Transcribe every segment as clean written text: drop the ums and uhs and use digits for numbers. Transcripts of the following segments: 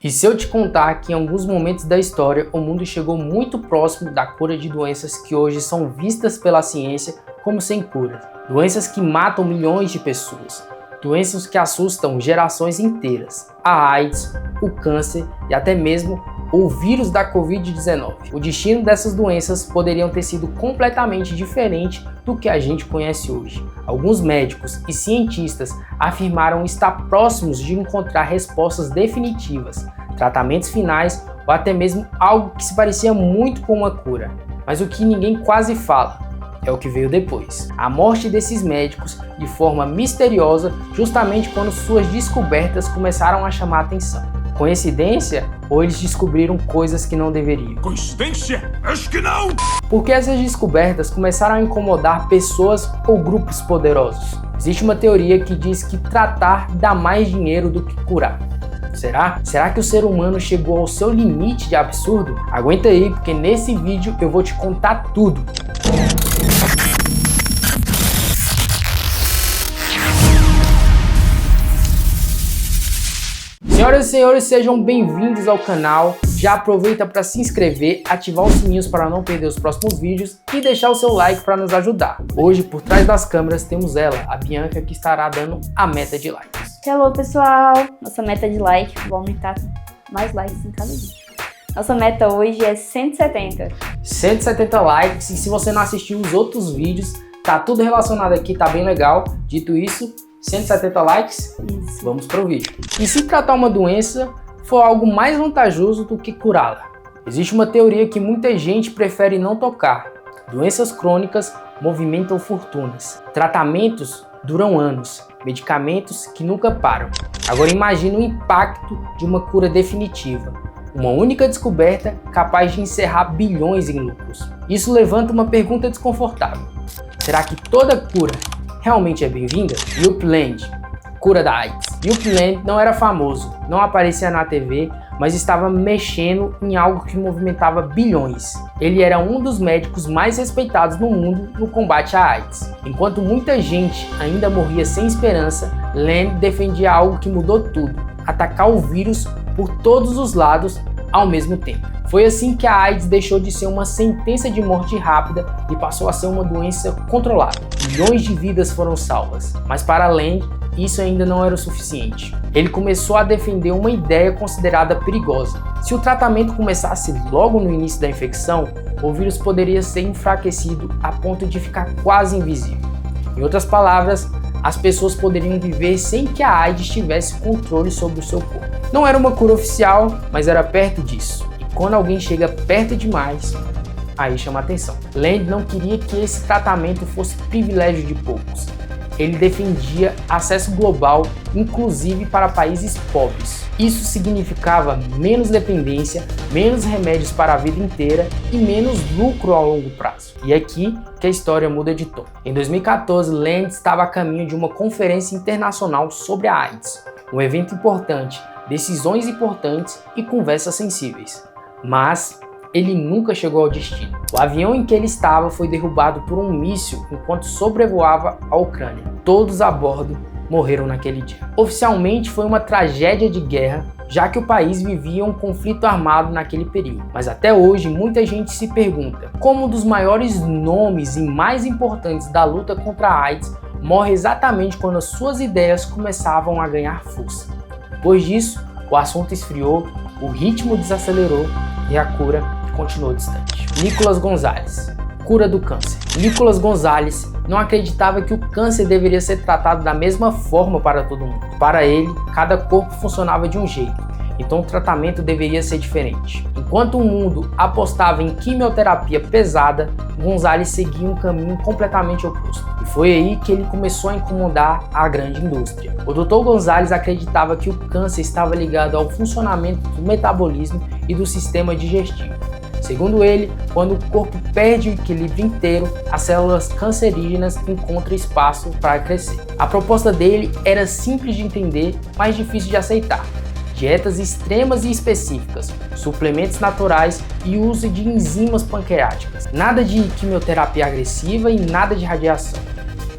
E se eu te contar que em alguns momentos da história o mundo chegou muito próximo da cura de doenças que hoje são vistas pela ciência como sem cura, doenças que matam milhões de pessoas, doenças que assustam gerações inteiras, a AIDS, o câncer e até mesmo o vírus da Covid-19. O destino dessas doenças poderiam ter sido completamente diferente do que a gente conhece hoje. Alguns médicos e cientistas afirmaram estar próximos de encontrar respostas definitivas, tratamentos finais ou até mesmo algo que se parecia muito com uma cura. Mas o que ninguém quase fala é o que veio depois. A morte desses médicos de forma misteriosa, justamente quando suas descobertas começaram a chamar a atenção. Coincidência? Ou eles descobriram coisas que não deveriam? Coincidência? Acho que não! Porque essas descobertas começaram a incomodar pessoas ou grupos poderosos. Existe uma teoria que diz que tratar dá mais dinheiro do que curar. Será? Será que o ser humano chegou ao seu limite de absurdo? Aguenta aí, porque nesse vídeo eu vou te contar tudo. Senhoras e senhores, sejam bem-vindos ao canal. Já aproveita para se inscrever, ativar os sininhos para não perder os próximos vídeos e deixar o seu like para nos ajudar. Hoje, por trás das câmeras, temos ela, a Bianca, que estará dando a meta de likes. Hello, pessoal! Nossa meta de like, vou aumentar mais likes em cada vídeo. Nossa meta hoje é 170. 170 likes, e se você não assistiu os outros vídeos, tá tudo relacionado aqui, tá bem legal. Dito isso, 170 likes, Isso. Vamos pro vídeo. E se tratar uma doença for algo mais vantajoso do que curá-la? Existe uma teoria que muita gente prefere não tocar. Doenças crônicas movimentam fortunas. Tratamentos duram anos. Medicamentos que nunca param. Agora imagine o impacto de uma cura definitiva. Uma única descoberta capaz de encerrar bilhões em lucros. Isso levanta uma pergunta desconfortável. Será que toda cura realmente é bem-vinda? Upland, cura da AIDS. Upland não era famoso, não aparecia na TV, mas estava mexendo em algo que movimentava bilhões. Ele era um dos médicos mais respeitados no mundo no combate à AIDS. Enquanto muita gente ainda morria sem esperança, Land defendia algo que mudou tudo: atacar o vírus por todos os lados ao mesmo tempo. Foi assim que a AIDS deixou de ser uma sentença de morte rápida e passou a ser uma doença controlada. Milhões de vidas foram salvas, mas para Land isso ainda não era o suficiente. Ele começou a defender uma ideia considerada perigosa. Se o tratamento começasse logo no início da infecção, o vírus poderia ser enfraquecido a ponto de ficar quase invisível. Em outras palavras, as pessoas poderiam viver sem que a AIDS tivesse controle sobre o seu corpo. Não era uma cura oficial, mas era perto disso. E quando alguém chega perto demais, aí chama atenção. Land não queria que esse tratamento fosse privilégio de poucos. Ele defendia acesso global, inclusive para países pobres. Isso significava menos dependência, menos remédios para a vida inteira e menos lucro a longo prazo. E é aqui que a história muda de tom. Em 2014, Land estava a caminho de uma conferência internacional sobre a AIDS. Um evento importante, decisões importantes e conversas sensíveis. Mas ele nunca chegou ao destino. O avião em que ele estava foi derrubado por um míssil enquanto sobrevoava a Ucrânia. Todos a bordo morreram naquele dia. Oficialmente foi uma tragédia de guerra, já que o país vivia um conflito armado naquele período. Mas até hoje muita gente se pergunta como um dos maiores nomes e mais importantes da luta contra a AIDS morre exatamente quando as suas ideias começavam a ganhar força. Depois disso, o assunto esfriou, o ritmo desacelerou e a cura continuou distante. Nicholas Gonzalez, cura do câncer. Nicholas Gonzalez não acreditava que o câncer deveria ser tratado da mesma forma para todo mundo. Para ele, cada corpo funcionava de um jeito, então o tratamento deveria ser diferente. Enquanto o mundo apostava em quimioterapia pesada, Gonzalez seguia um caminho completamente oposto. E foi aí que ele começou a incomodar a grande indústria. O Dr. Gonzalez acreditava que o câncer estava ligado ao funcionamento do metabolismo e do sistema digestivo. Segundo ele, quando o corpo perde o equilíbrio inteiro, as células cancerígenas encontram espaço para crescer. A proposta dele era simples de entender, mas difícil de aceitar. Dietas extremas e específicas, suplementos naturais e uso de enzimas pancreáticas. Nada de quimioterapia agressiva e nada de radiação.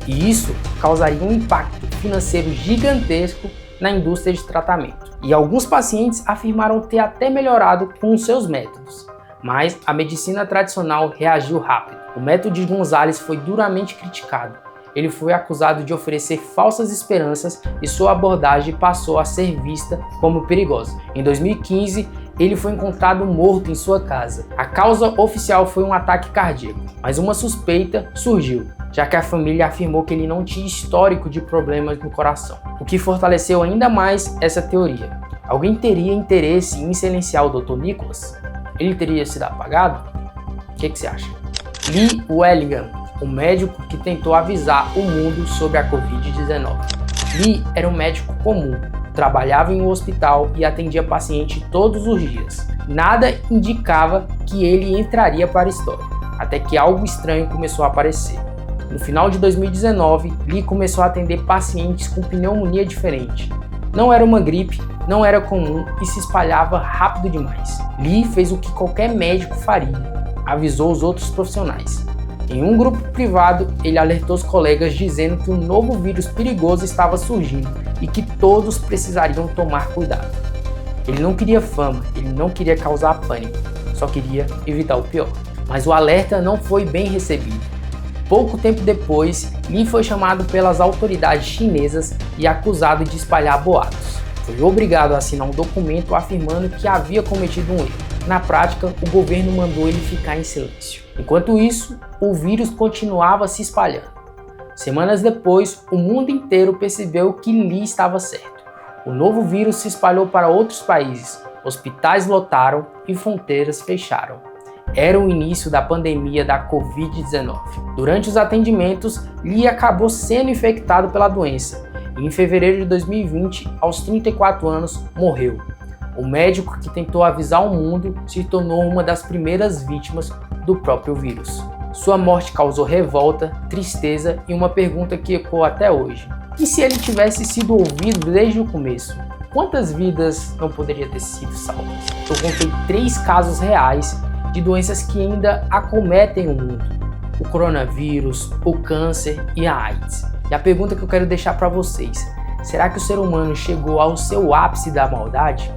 E isso causaria um impacto financeiro gigantesco na indústria de tratamento. E alguns pacientes afirmaram ter até melhorado com os seus métodos. Mas a medicina tradicional reagiu rápido. O método de Gonzalez foi duramente criticado. Ele foi acusado de oferecer falsas esperanças e sua abordagem passou a ser vista como perigosa. Em 2015, ele foi encontrado morto em sua casa. A causa oficial foi um ataque cardíaco, mas uma suspeita surgiu, já que a família afirmou que ele não tinha histórico de problemas no coração, o que fortaleceu ainda mais essa teoria. Alguém teria interesse em silenciar o Dr. Nicholas? Ele teria sido apagado? O que você acha? Lee Wellingham, o médico que tentou avisar o mundo sobre a Covid-19. Lee era um médico comum, trabalhava em um hospital e atendia pacientes todos os dias. Nada indicava que ele entraria para a história, até que algo estranho começou a aparecer. No final de 2019, Lee começou a atender pacientes com pneumonia diferente. Não era uma gripe, não era comum e se espalhava rápido demais. Lee fez o que qualquer médico faria, avisou os outros profissionais. Em um grupo privado, ele alertou os colegas dizendo que um novo vírus perigoso estava surgindo e que todos precisariam tomar cuidado. Ele não queria fama, ele não queria causar pânico, só queria evitar o pior. Mas o alerta não foi bem recebido. Pouco tempo depois, Lee foi chamado pelas autoridades chinesas e acusado de espalhar boatos. Foi obrigado a assinar um documento afirmando que havia cometido um erro. Na prática, o governo mandou ele ficar em silêncio. Enquanto isso, o vírus continuava se espalhando. Semanas depois, o mundo inteiro percebeu que Lee estava certo. O novo vírus se espalhou para outros países, hospitais lotaram e fronteiras fecharam. Era o início da pandemia da Covid-19. Durante os atendimentos, Lee acabou sendo infectado pela doença e em fevereiro de 2020, aos 34 anos, morreu. O médico que tentou avisar o mundo se tornou uma das primeiras vítimas do próprio vírus. Sua morte causou revolta, tristeza e uma pergunta que ecoa até hoje. E se ele tivesse sido ouvido desde o começo? Quantas vidas não poderiam ter sido salvas? Eu contei 3 casos reais de doenças que ainda acometem o mundo: o coronavírus, o câncer e a AIDS. E a pergunta que eu quero deixar para vocês: será que o ser humano chegou ao seu ápice da maldade?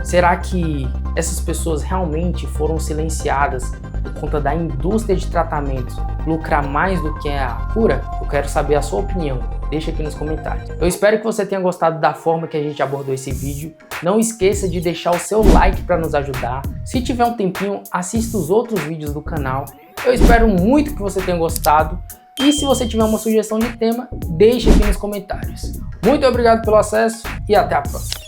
Será que essas pessoas realmente foram silenciadas por conta da indústria de tratamento lucrar mais do que a cura? Eu quero saber a sua opinião. Deixa aqui nos comentários. Eu espero que você tenha gostado da forma que a gente abordou esse vídeo. Não esqueça de deixar o seu like para nos ajudar. Se tiver um tempinho, assista os outros vídeos do canal. Eu espero muito que você tenha gostado. E se você tiver uma sugestão de tema, deixe aqui nos comentários. Muito obrigado pelo acesso e até a próxima.